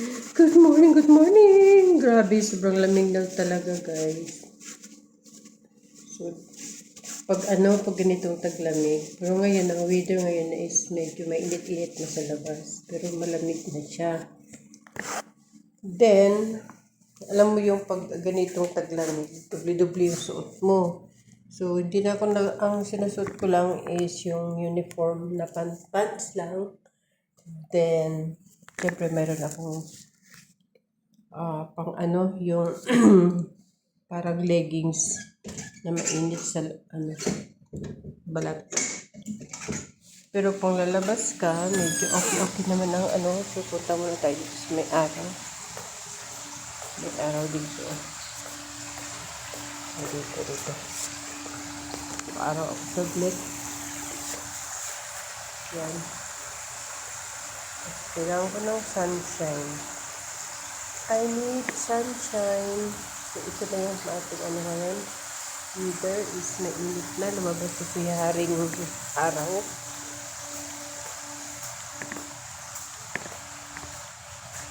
Good morning, good morning! Grabe, sobrang lamig daw talaga, guys. So, pag ganitong taglamig. Pero ngayon, ang weather ngayon is medyo mainit-init na sa labas. Pero malamig na siya. Then, alam mo yung pag ganitong taglamig, dubli-dubli yung suot mo. So, hindi na ako ang sinasuot ko lang is yung uniform na pants lang. Then, syempre meron akong pang yung parang leggings na mainit sa balat. Pero kung lalabas ka, medyo okay naman ang so punta muna tayo dito sa may araw. May araw dito. Dito. Araw ako saglit. Yan. Kailangan ko ng sunshine. I need sunshine. So, ito na yung ating ngayon. Weather is mainit na. Lumabas na si haring araw.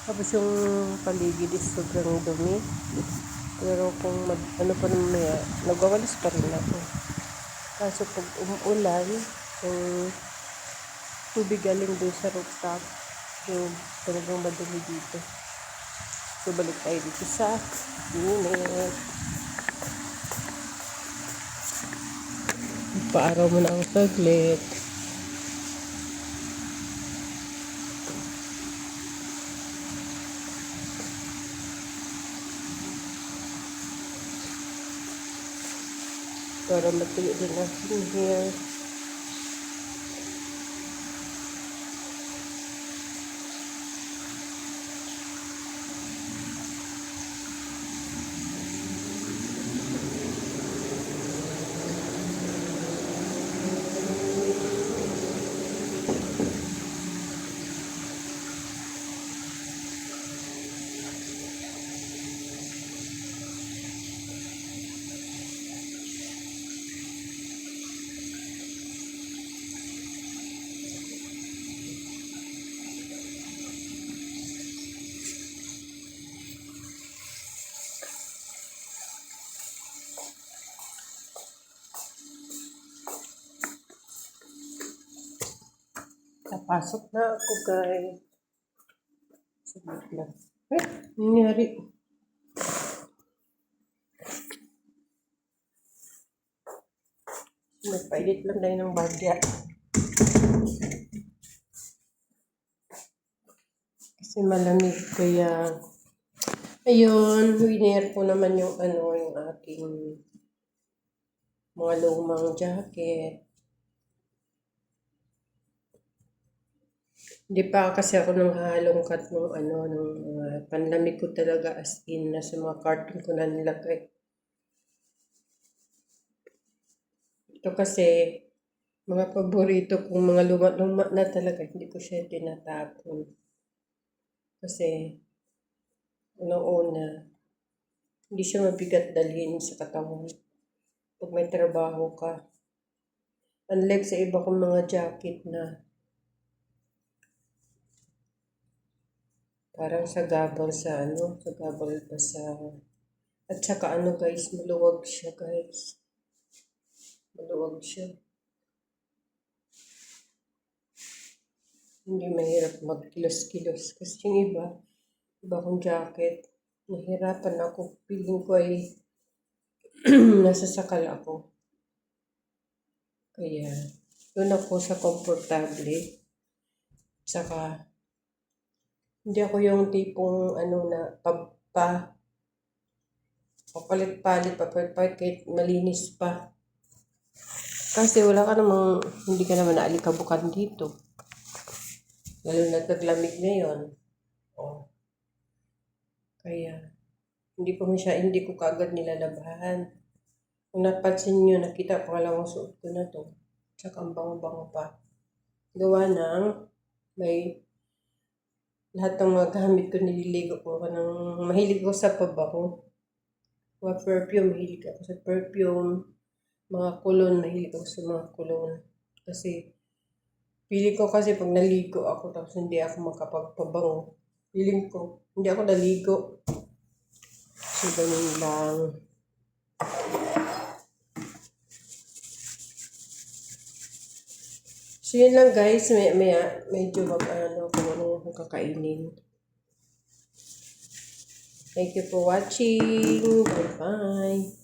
Tapos yung paligid is sobrang dumi. Pero kung pa naman nagwawalis pa rin ako. Kaso pag umuulan, yung tubig galing doon sa rooftop, yung talagang madumi dito. So, balik tayo dito sa unit. Paaraw mo na ang saglit. Para matuyo din aking hair. Napasok na ako, guys. Sabit lang. Nangyari. Nagpailit lang tayo ng bagya. Kasi malamig, kaya ayun, winner ko naman yung yung aking mga lumang jacket. Hindi pa kasi ako nang halongkat ng panlamig ko talaga as in na sa mga carton ko na nilagay. Ito kasi, mga paborito kong mga luma na talaga, hindi ko siya tinatapon. Kasi, unang-una, hindi siya mabigat dalhin sa katawan pag may trabaho ka. Unlike sa iba kong mga jacket na parang sagabal sa sagabal pa sa, at saka guys, maluwag siya guys. Maluwag siya. Hindi mahirap magkilos-kilos. Kasi yung iba kong jacket, nahirapan ako. Feeling ko ay nasasakal ako. Kaya, doon ako sa komportable. Saka, hindi ako yung tipong na papalit-palit kahit malinis pa. Kasi wala ka namang, hindi ka naman naalikabukan dito. Lalo na taglamig ngayon. Oh. Kaya, hindi ko kaagad nilalabahan. Kung napansin nyo, nakita pangalawang suot ko na to. Tsaka ang bango-bango pa. Gawa ng may lahat ng mga gamit ko nililigo ko mahilig ko sa pabango. Mga perfume, mahilig ako sa perfume. Mga cologne, mahilig ako sa mga cologne. Kasi, pili ko kasi pag naligo ako tapos hindi ako makapagpabango. Feeling ko. Hindi ako naligo. So, ganun lang. So, yun lang guys. Medyo kung ano yung kakainin. Thank you for watching. Bye-bye.